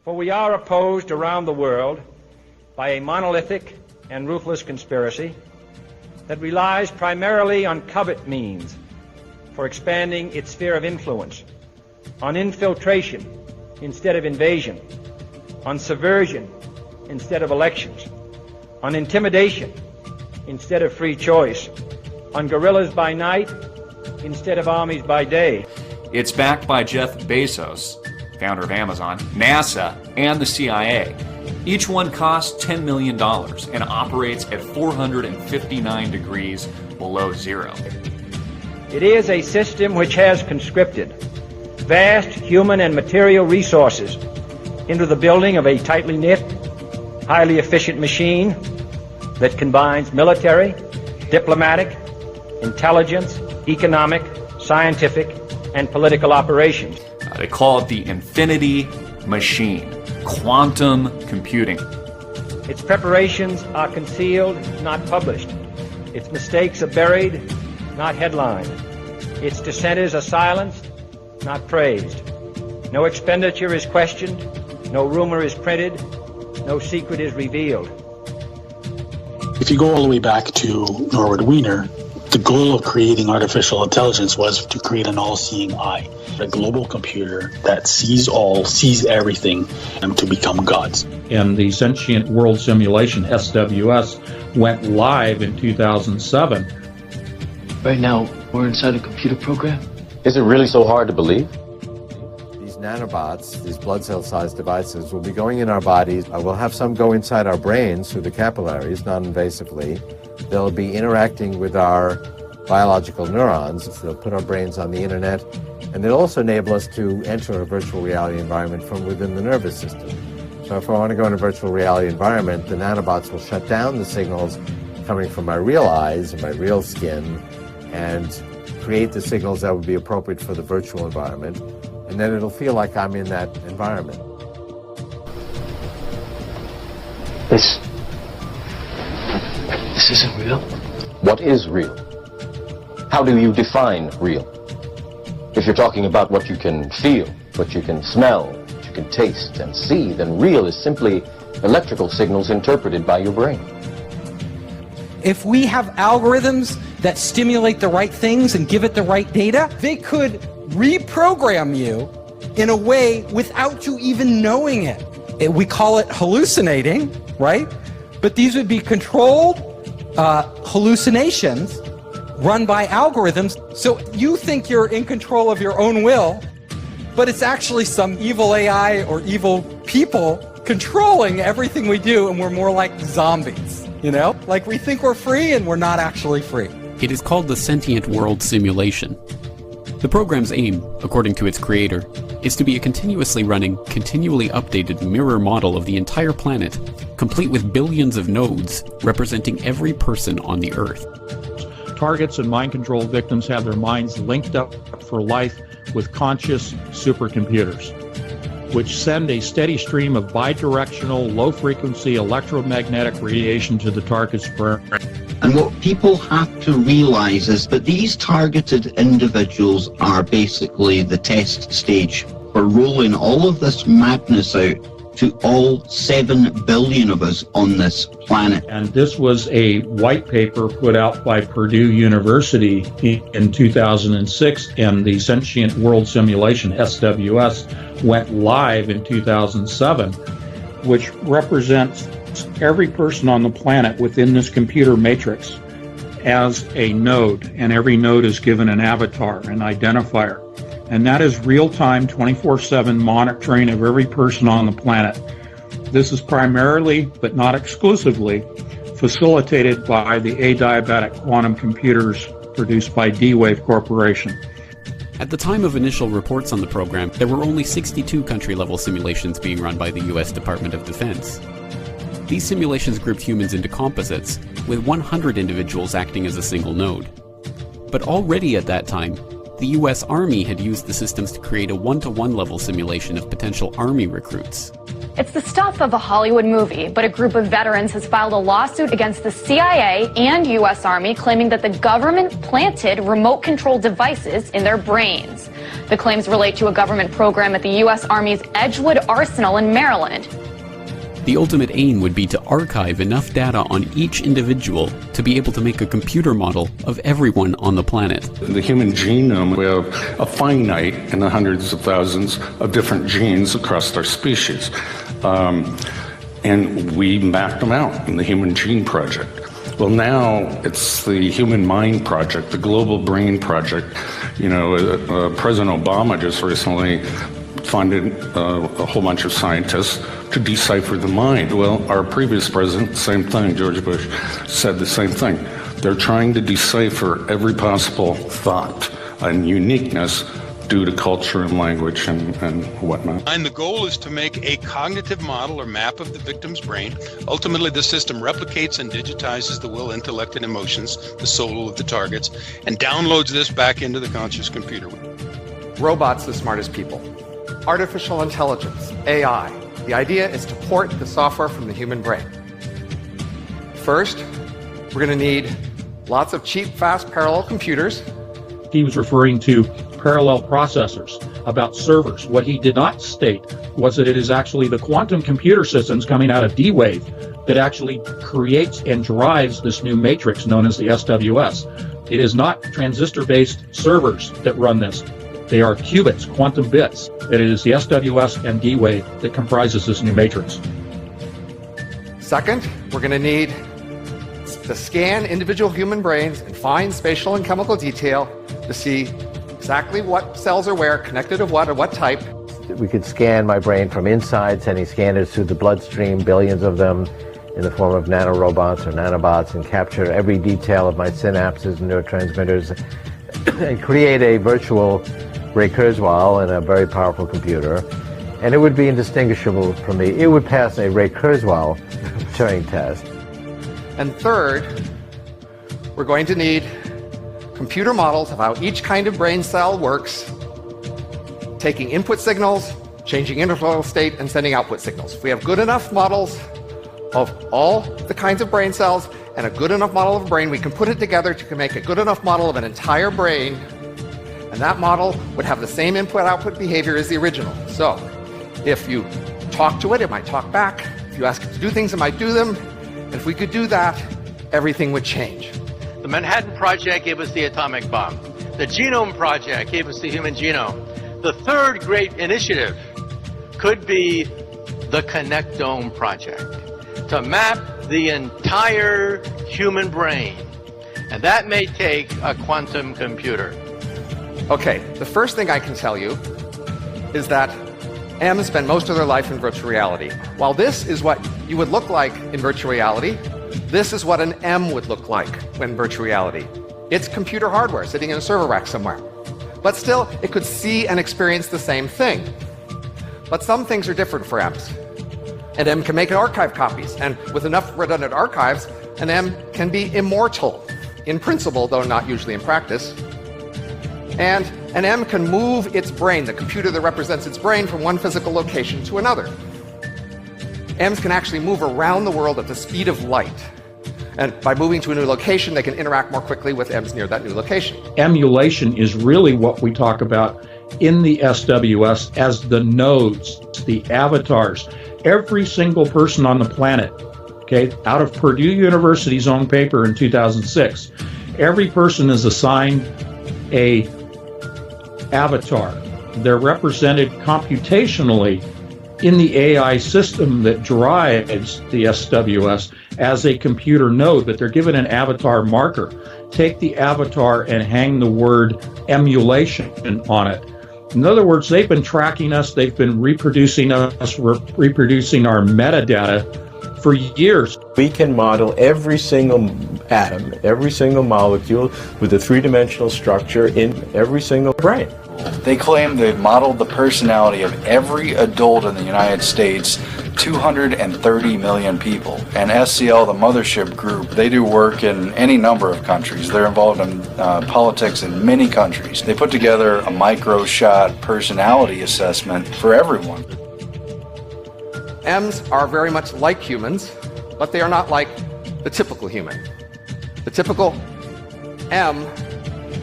For we are opposed around the world by a monolithic and ruthless conspiracy that relies primarily on covert means for expanding its sphere of influence, on infiltration instead of invasion, on subversion instead of elections, on intimidation instead of free choice, on guerrillas by night instead of armies by day. It's backed by Jeff Bezos, founder of Amazon, NASA, and the CIA. Each one costs $10 million and operates at 459 degrees below zero. It is a system which has conscripted vast human and material resources into the building of a tightly knit, highly efficient machine that combines military, diplomatic, intelligence, economic, scientific, and political operations. They call it the infinity machine, quantum computing. Its preparations are concealed, not published. Its mistakes are buried, not headlined. Its dissenters are silenced, not praised. No expenditure is questioned, no rumor is printed, no secret is revealed. If you go all the way back to Norwood Wiener, the goal of creating artificial intelligence was to create an all-seeing eye, a global computer that sees all, sees everything, and to become gods. And the Sentient World Simulation, SWS, went live in 2007. Right now, we're inside a computer program. Is it really so hard to believe? These nanobots, these blood cell-sized devices, will be going in our bodies. We'll have some go inside our brains through the capillaries, non-invasively. They'll be interacting with our biological neurons. They'll put our brains on the internet, and they'll also enable us to enter a virtual reality environment from within the nervous system. So if I want to go in a virtual reality environment, the nanobots will shut down the signals coming from my real eyes and my real skin and create the signals that would be appropriate for the virtual environment, and then it'll feel like I'm in that environment. This isn't real. What is real? How do you define real? If you're talking about what you can feel, what you can smell, what you can taste and see, then real is simply electrical signals interpreted by your brain. If we have algorithms that stimulate the right things and give it the right data, they could reprogram you in a way without you even knowing it. We call it hallucinating, right? But these would be controlled hallucinations run by algorithms. So you think you're in control of your own will, but it's actually some evil AI or evil people controlling everything we do, and we're more like zombies, you know? Like we think we're free and we're not actually free. It is called the Sentient World Simulation. The program's aim, according to its creator, is to be a continuously running, continually updated mirror model of the entire planet, complete with billions of nodes representing every person on the Earth. Targets and mind-controlled victims have their minds linked up for life with conscious supercomputers, which send a steady stream of bidirectional, low-frequency electromagnetic radiation to the target's brain. And what people have to realize is that these targeted individuals are basically the test stage for rolling all of this madness out to all 7 billion of us on this planet. And this was a white paper put out by Purdue University in 2006, and the Sentient World Simulation, SWS, went live in 2007, which represents every person on the planet within this computer matrix as a node, and every node is given an avatar, an identifier. And that is real-time, 24/7 monitoring of every person on the planet. This is primarily, but not exclusively, facilitated by the adiabatic quantum computers produced by D-Wave Corporation. At the time of initial reports on the program, there were only 62 country-level simulations being run by the US Department of Defense. These simulations grouped humans into composites, with 100 individuals acting as a single node. But already at that time, the US Army had used the systems to create a one-to-one level simulation of potential Army recruits. It's the stuff of a Hollywood movie, but a group of veterans has filed a lawsuit against the CIA and U.S. Army claiming that the government planted remote-controlled devices in their brains. The claims relate to a government program at the U.S. Army's Edgewood Arsenal in Maryland. The ultimate aim would be to archive enough data on each individual to be able to make a computer model of everyone on the planet. The human genome, we have a finite in the hundreds of thousands of different genes across our species. And we mapped them out in the Human Gene Project. Well, now it's the Human Mind Project, the Global Brain Project. President Obama just recently funded a whole bunch of scientists to decipher the mind. Well, our previous president, same thing, George Bush, said the same thing. They're trying to decipher every possible thought and uniqueness due to culture and language and whatnot. And the goal is to make a cognitive model or map of the victim's brain. Ultimately, the system replicates and digitizes the will, intellect, and emotions, the soul of the targets, and downloads this back into the conscious computer. Robots the smartest people. Artificial intelligence, AI. The idea is to port the software from the human brain. First, we're going to need lots of cheap, fast, parallel computers. He was referring to parallel processors, about servers. What he did not state was that it is actually the quantum computer systems coming out of D-Wave that actually creates and drives this new matrix known as the SWS. It is not transistor-based servers that run this. They are qubits, quantum bits. It is the SWS and D-Wave that comprises this new matrix. Second, we're going to need to scan individual human brains in fine spatial and chemical detail to see exactly what cells are where, connected to what, or what type. We could scan my brain from inside, sending scanners through the bloodstream, billions of them, in the form of nanorobots or nanobots, and capture every detail of my synapses and neurotransmitters, and create a virtual Ray Kurzweil in a very powerful computer. And it would be indistinguishable from me. It would pass a Ray Kurzweil Turing test. And third, we're going to need computer models of how each kind of brain cell works, taking input signals, changing interval state, and sending output signals. If we have good enough models of all the kinds of brain cells and a good enough model of a brain, we can put it together to make a good enough model of an entire brain, and that model would have the same input-output behavior as the original. So if you talk to it, it might talk back. If you ask it to do things, it might do them. And if we could do that, everything would change. The Manhattan Project gave us the atomic bomb. The Genome Project gave us the human genome. The third great initiative could be the Connectome Project, to map the entire human brain. And that may take a quantum computer. Okay, the first thing I can tell you is that M spent most of their life in virtual reality. While this is what you would look like in virtual reality, this is what an M would look like in virtual reality. It's computer hardware sitting in a server rack somewhere. But still, it could see and experience the same thing. But some things are different for M's. An M can make archive copies, and with enough redundant archives, an M can be immortal, in principle, though not usually in practice. And an M can move its brain, the computer that represents its brain, from one physical location to another. M's can actually move around the world at the speed of light. And by moving to a new location, they can interact more quickly with M's near that new location. Emulation is really what we talk about in the SWS as the nodes, the avatars. Every single person on the planet, okay, out of Purdue University's own paper in 2006, every person is assigned a avatar. They're represented computationally in the AI system that drives the SWS as a computer node, but they're given an avatar marker. Take the avatar and hang the word emulation on it. In other words, they've been tracking us, they've been reproducing us, reproducing our metadata for years. We can model every single atom, every single molecule with a three-dimensional structure in every single brain. They claim they've modeled the personality of every adult in the United States, 230 million people. And SCL, the mothership group, they do work in any number of countries. They're involved in politics in many countries. They put together a micro-shot personality assessment for everyone. M's are very much like humans, but they are not like the typical human. The typical M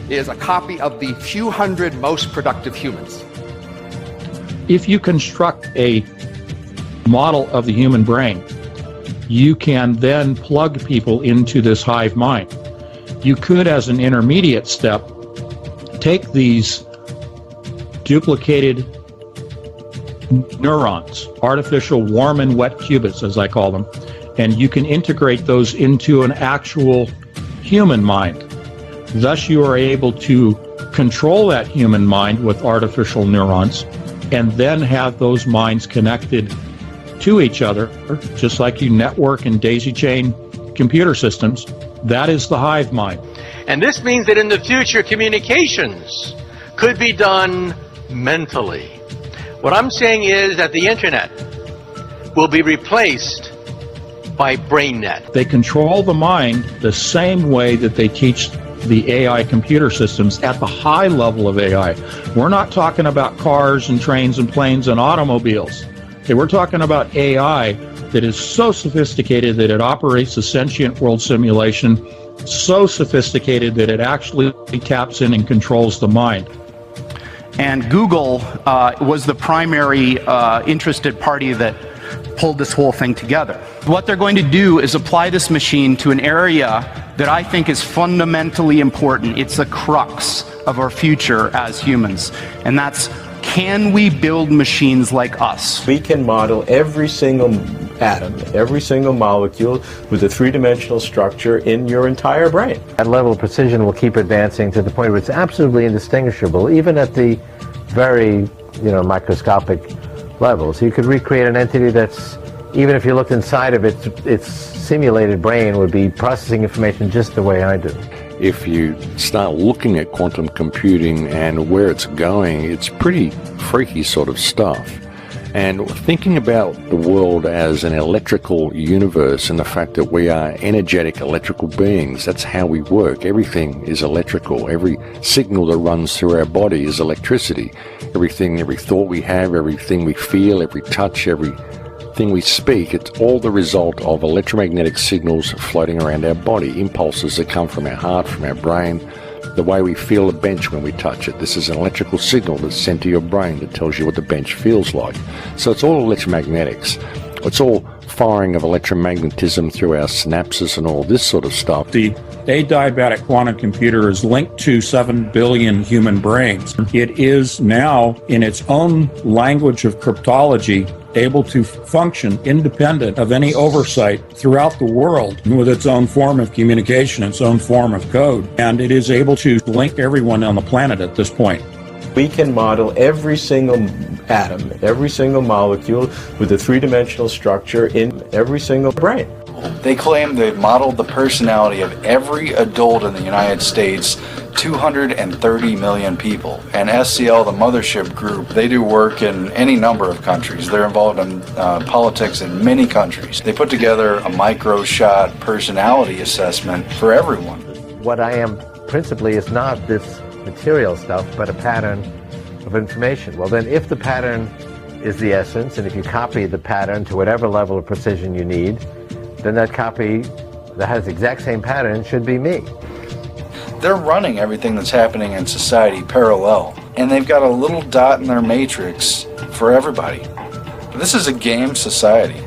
is a copy of the few hundred most productive humans. If you construct a model of the human brain, you can then plug people into this hive mind. You could, as an intermediate step, take these duplicated neurons, artificial warm and wet qubits, as I call them, and you can integrate those into an actual human mind. Thus, you are able to control that human mind with artificial neurons and then have those minds connected to each other, just like you network and daisy chain computer systems. That is the hive mind. And this means that in the future, communications could be done mentally. What I'm saying is that the internet will be replaced by BrainNet. They control the mind the same way that they teach the AI computer systems at the high level of AI. We're not talking about cars and trains and planes and automobiles. Okay, we're talking about AI that is so sophisticated that it operates a sentient world simulation, so sophisticated that it actually taps in and controls the mind. And Google was the primary interested party that pulled this whole thing together. What they're going to do is apply this machine to an area that I think is fundamentally important. It's the crux of our future as humans, and that's, can we build machines like us? We can model every single atom, every single molecule with a three-dimensional structure in your entire brain. That level of precision will keep advancing to the point where it's absolutely indistinguishable, even at the very, microscopic levels. You could recreate an entity that's, even if you looked inside of it, its simulated brain would be processing information just the way I do. If you start looking at quantum computing and where it's going, it's pretty freaky sort of stuff. And thinking about the world as an electrical universe and the fact that we are energetic electrical beings, that's how we work. Everything is electrical. Every signal that runs through our body is electricity. Everything, every thought we have, everything we feel, every touch, everything we speak, it's all the result of electromagnetic signals floating around our body, impulses that come from our heart, from our brain, the way we feel a bench when we touch it. This is an electrical signal that's sent to your brain that tells you what the bench feels like. So it's all electromagnetics. It's all firing of electromagnetism through our synapses and all this sort of stuff. The adiabatic quantum computer is linked to 7 billion human brains. It is now, in its own language of cryptology, able to function independent of any oversight throughout the world with its own form of communication, its own form of code. And it is able to link everyone on the planet at this point. We can model every single atom, every single molecule with a three-dimensional structure in every single brain. They claim they've modeled the personality of every adult in the United States, 230 million people. And SCL, the mothership group, they do work in any number of countries. They're involved in politics in many countries. They put together a micro-shot personality assessment for everyone. What I am principally is not this material stuff, but a pattern of information. Well, then if the pattern is the essence, and if you copy the pattern to whatever level of precision you need, then that copy that has the exact same pattern should be me. They're running everything that's happening in society parallel, and they've got a little dot in their matrix for everybody. But this is a game society.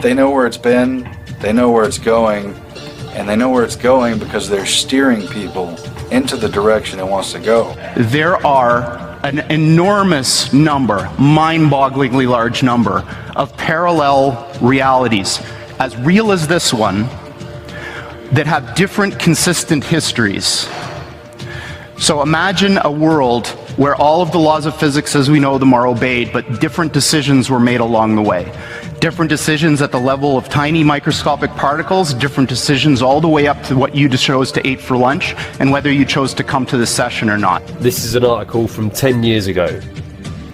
They know where it's been, they know where it's going, and they know where it's going because they're steering people into the direction it wants to go. There are an enormous number, mind-bogglingly large number, of parallel realities, as real as this one, that have different consistent histories. So imagine a world where all of the laws of physics as we know them are obeyed, but different decisions were made along the way. Different decisions at the level of tiny microscopic particles, different decisions all the way up to what you chose to eat for lunch, and whether you chose to come to this session or not. This is an article from 10 years ago.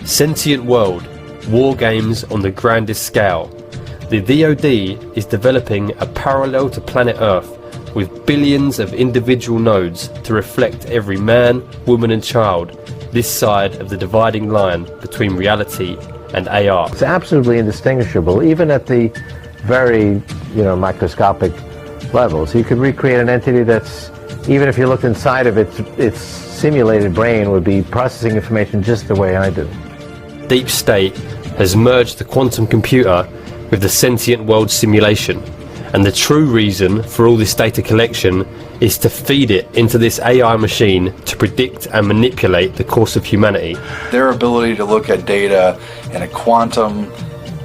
Sentient World, War Games on the Grandest Scale. The VOD is developing a parallel to planet Earth with billions of individual nodes to reflect every man, woman and child this side of the dividing line between reality and AR. It's absolutely indistinguishable, even at the very, microscopic levels. You could recreate an entity that's, even if you looked inside of it, its simulated brain would be processing information just the way I do. Deep State has merged the quantum computer with the sentient world simulation, and the true reason for all this data collection is to feed it into this AI machine to predict and manipulate the course of humanity. Their ability to look at data in a quantum,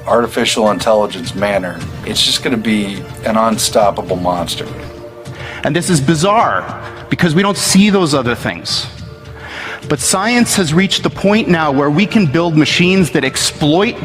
artificial intelligence manner, it's just going to be an unstoppable monster. And this is bizarre, because we don't see those other things. But science has reached the point now where we can build machines that exploit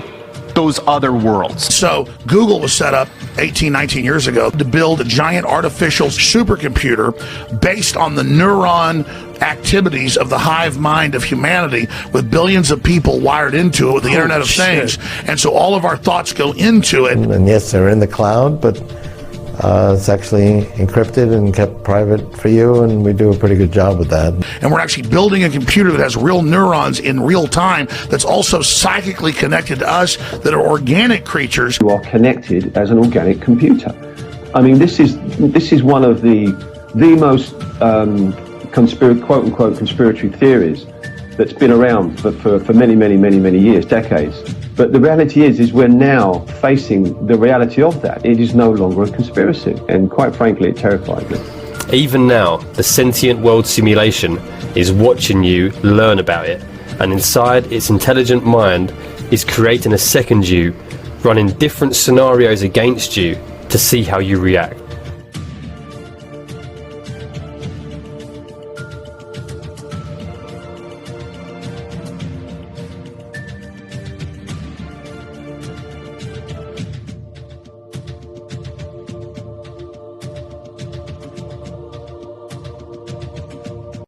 those other worlds. So Google was set up 18, 19 years ago to build a giant artificial supercomputer based on the neuron activities of the hive mind of humanity, with billions of people wired into it with the Internet of Things. And so all of our thoughts go into it. And yes, they're in the cloud, but it's actually encrypted and kept private for you, and we do a pretty good job with that. And we're actually building a computer that has real neurons in real time, that's also psychically connected to us, that are organic creatures. You are connected as an organic computer. I mean, this is one of the most quote-unquote conspiratory theories that's been around for many years, decades. But the reality is we're now facing the reality of that. It is no longer a conspiracy, and quite frankly, it terrifies me. Even now, the sentient world simulation is watching you learn about it, and inside its intelligent mind is creating a second you, running different scenarios against you to see how you react.